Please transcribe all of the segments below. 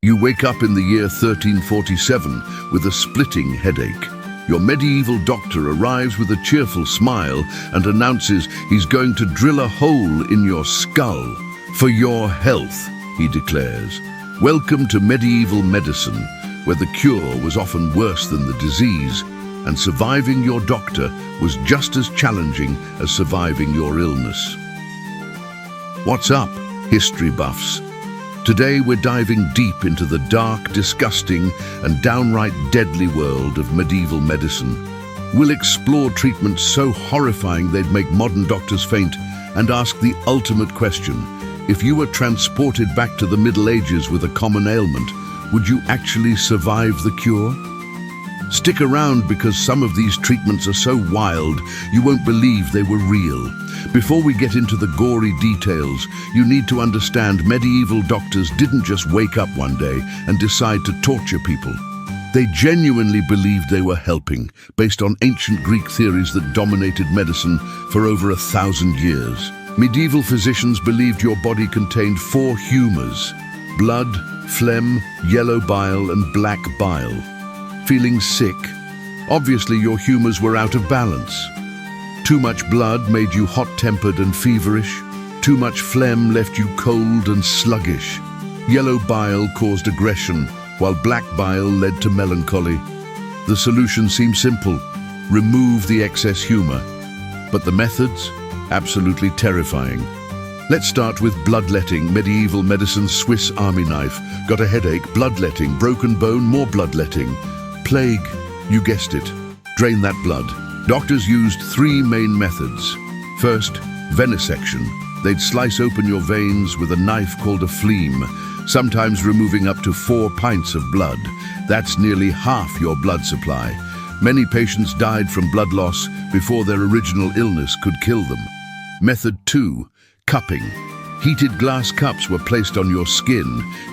You wake up in the year 1347 with a splitting headache. Your medieval doctor arrives with a cheerful smile and announces he's going to drill a hole in your skull. For your health, he declares. Welcome to medieval medicine, where the cure was often worse than the disease, and surviving your doctor was just as challenging as surviving your illness. What's up, history buffs? Today we're diving deep into the dark, disgusting, and downright deadly world of medieval medicine. We'll explore treatments so horrifying they'd make modern doctors faint and ask the ultimate question: if you were transported back to the Middle Ages with a common ailment, would you actually survive the cure? Stick around, because some of these treatments are so wild you won't believe they were real. Before we get into the gory details, you need to understand medieval doctors didn't just wake up one day and decide to torture people. They genuinely believed they were helping, based on ancient Greek theories that dominated medicine for over 1,000 years. Medieval physicians believed your body contained 4 humors: blood, phlegm, yellow bile, and black bile. Feeling sick? Obviously your humors were out of balance. Too much blood made you hot-tempered and feverish. Too much phlegm left you cold and sluggish. Yellow bile caused aggression, while black bile led to melancholy. The solution seemed simple: remove the excess humor. But the methods? Absolutely terrifying. Let's start with bloodletting, medieval medicine's Swiss army knife. Got a headache? Bloodletting. Broken bone? More bloodletting. Plague? You guessed it. Drain that blood. Doctors used 3 main methods. First, venesection. They'd slice open your veins with a knife called a phleem, sometimes removing up to 4 pints of blood. That's nearly half your blood supply. Many patients died from blood loss before their original illness could kill them. Method 2, cupping. Heated glass cups were placed on your skin,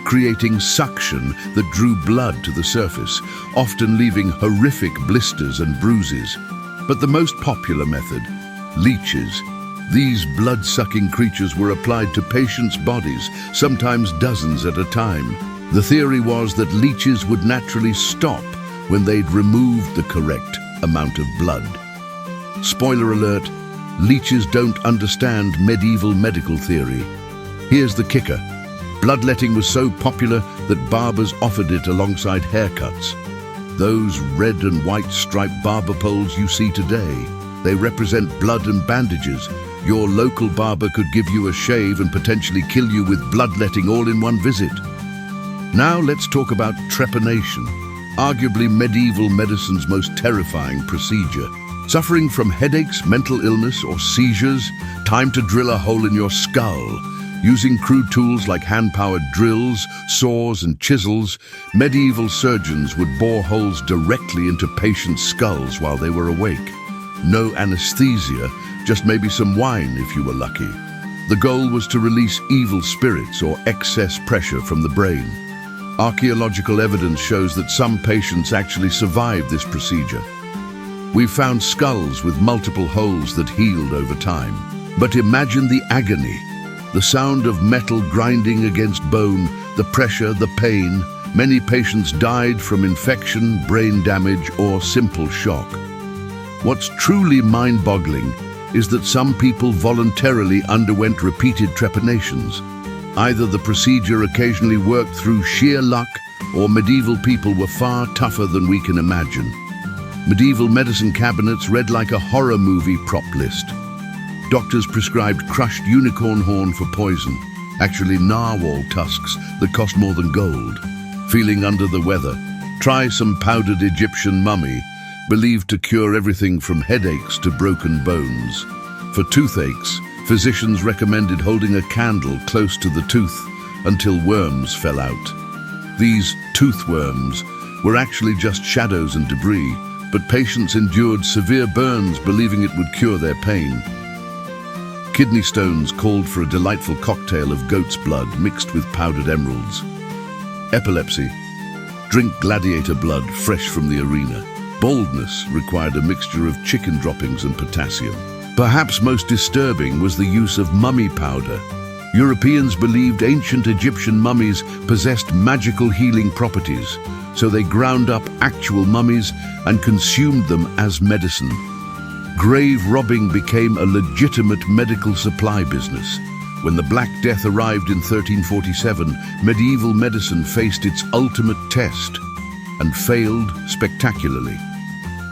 creating suction that drew blood to the surface, often leaving horrific blisters and bruises. But the most popular method, leeches. These blood-sucking creatures were applied to patients' bodies, sometimes dozens at a time. The theory was that leeches would naturally stop when they'd removed the correct amount of blood. Spoiler alert, leeches don't understand medieval medical theory. Here's the kicker. Bloodletting was so popular that barbers offered it alongside haircuts. Those red and white striped barber poles you see today, they represent blood and bandages. Your local barber could give you a shave and potentially kill you with bloodletting all in one visit. Now let's talk about trepanation, arguably medieval medicine's most terrifying procedure. Suffering from headaches, mental illness, or seizures? Time to drill a hole in your skull. Using crude tools like hand-powered drills, saws, and chisels, medieval surgeons would bore holes directly into patients' skulls while they were awake. No anesthesia, just maybe some wine if you were lucky. The goal was to release evil spirits or excess pressure from the brain. Archaeological evidence shows that some patients actually survived this procedure. We've found skulls with multiple holes that healed over time. But imagine the agony. The sound of metal grinding against bone, the pressure, the pain. Many patients died from infection, brain damage, or simple shock. What's truly mind-boggling is that some people voluntarily underwent repeated trepanations. Either the procedure occasionally worked through sheer luck, or medieval people were far tougher than we can imagine. Medieval medicine cabinets read like a horror movie prop list. Doctors prescribed crushed unicorn horn for poison, actually narwhal tusks that cost more than gold. Feeling under the weather? Try some powdered Egyptian mummy, believed to cure everything from headaches to broken bones. For toothaches, physicians recommended holding a candle close to the tooth until worms fell out. These tooth worms were actually just shadows and debris, but patients endured severe burns believing it would cure their pain. Kidney stones called for a delightful cocktail of goat's blood mixed with powdered emeralds. Epilepsy. Drink gladiator blood fresh from the arena. Baldness required a mixture of chicken droppings and potassium. Perhaps most disturbing was the use of mummy powder. Europeans believed ancient Egyptian mummies possessed magical healing properties, so they ground up actual mummies and consumed them as medicine. Grave robbing became a legitimate medical supply business. When the Black Death arrived in 1347, medieval medicine faced its ultimate test and failed spectacularly.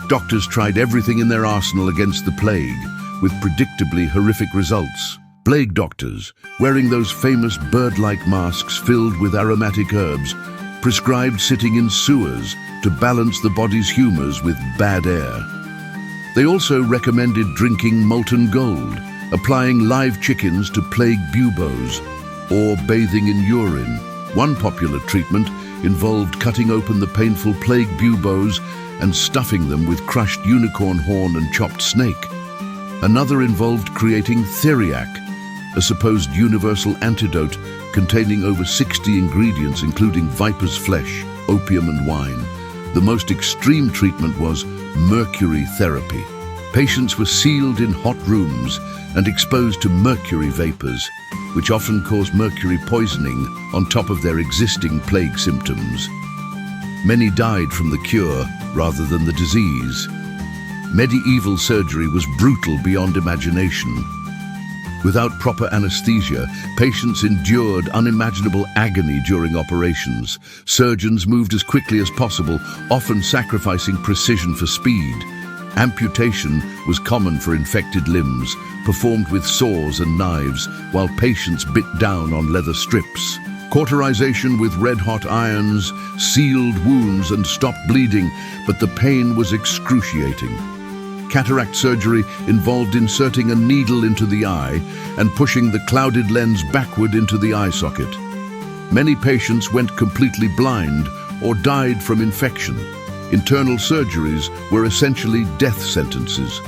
Doctors tried everything in their arsenal against the plague, with predictably horrific results. Plague doctors, wearing those famous bird-like masks filled with aromatic herbs, prescribed sitting in sewers to balance the body's humors with bad air. They also recommended drinking molten gold, applying live chickens to plague buboes, or bathing in urine. One popular treatment involved cutting open the painful plague buboes and stuffing them with crushed unicorn horn and chopped snake. Another involved creating theriac, a supposed universal antidote containing over 60 ingredients including viper's flesh, opium and wine. The most extreme treatment was mercury therapy. Patients were sealed in hot rooms and exposed to mercury vapors, which often caused mercury poisoning on top of their existing plague symptoms. Many died from the cure rather than the disease. Medieval surgery was brutal beyond imagination. Without proper anesthesia, patients endured unimaginable agony during operations. Surgeons moved as quickly as possible, often sacrificing precision for speed. Amputation was common for infected limbs, performed with saws and knives, while patients bit down on leather strips. Cauterization with red-hot irons sealed wounds and stopped bleeding, but the pain was excruciating. Cataract surgery involved inserting a needle into the eye and pushing the clouded lens backward into the eye socket. Many patients went completely blind or died from infection. Internal surgeries were essentially death sentences.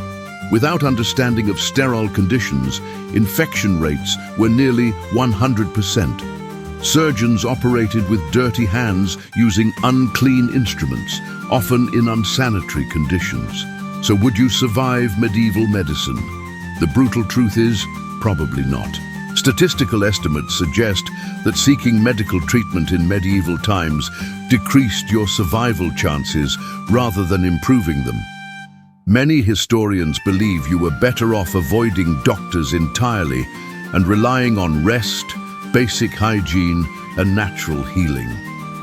Without understanding of sterile conditions, infection rates were nearly 100%. Surgeons operated with dirty hands using unclean instruments, often in unsanitary conditions. So would you survive medieval medicine? The brutal truth is, probably not. Statistical estimates suggest that seeking medical treatment in medieval times decreased your survival chances rather than improving them. Many historians believe you were better off avoiding doctors entirely and relying on rest, basic hygiene, and natural healing.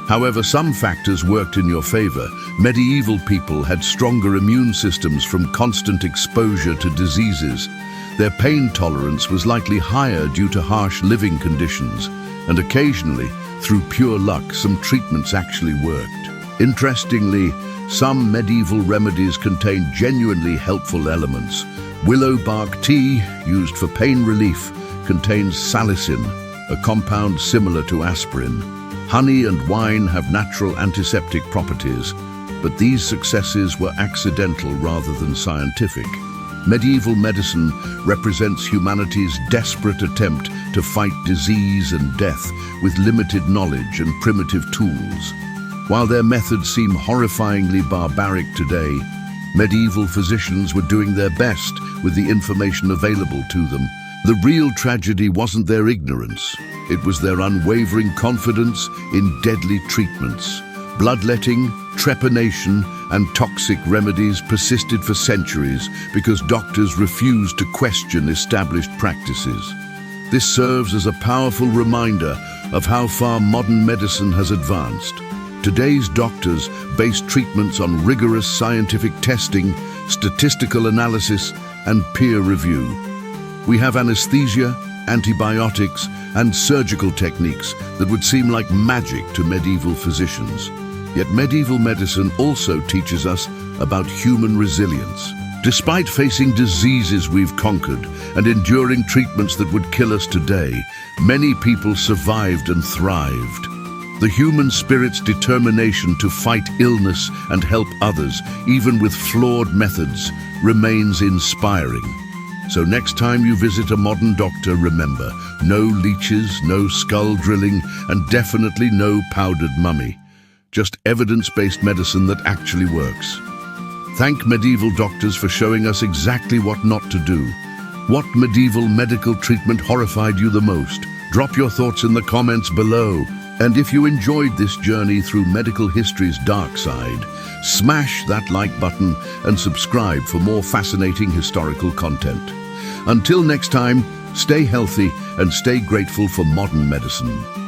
However, some factors worked in your favor. Medieval people had stronger immune systems from constant exposure to diseases. Their pain tolerance was likely higher due to harsh living conditions, and occasionally, through pure luck, some treatments actually worked. Interestingly, some medieval remedies contained genuinely helpful elements. Willow bark tea, used for pain relief, contains salicin, a compound similar to aspirin. Honey and wine have natural antiseptic properties, but these successes were accidental rather than scientific. Medieval medicine represents humanity's desperate attempt to fight disease and death with limited knowledge and primitive tools. While their methods seem horrifyingly barbaric today, medieval physicians were doing their best with the information available to them. The real tragedy wasn't their ignorance. It was their unwavering confidence in deadly treatments. Bloodletting, trepanation, and toxic remedies persisted for centuries because doctors refused to question established practices. This serves as a powerful reminder of how far modern medicine has advanced. Today's doctors base treatments on rigorous scientific testing, statistical analysis, and peer review. We have anesthesia, antibiotics, and surgical techniques that would seem like magic to medieval physicians. Yet medieval medicine also teaches us about human resilience. Despite facing diseases we've conquered and enduring treatments that would kill us today, many people survived and thrived. The human spirit's determination to fight illness and help others, even with flawed methods, remains inspiring. So next time you visit a modern doctor, remember, no leeches, no skull drilling, and definitely no powdered mummy. Just evidence-based medicine that actually works. Thank medieval doctors for showing us exactly what not to do. What medieval medical treatment horrified you the most? Drop your thoughts in the comments below. And if you enjoyed this journey through medical history's dark side, smash that like button and subscribe for more fascinating historical content. Until next time, stay healthy and stay grateful for modern medicine.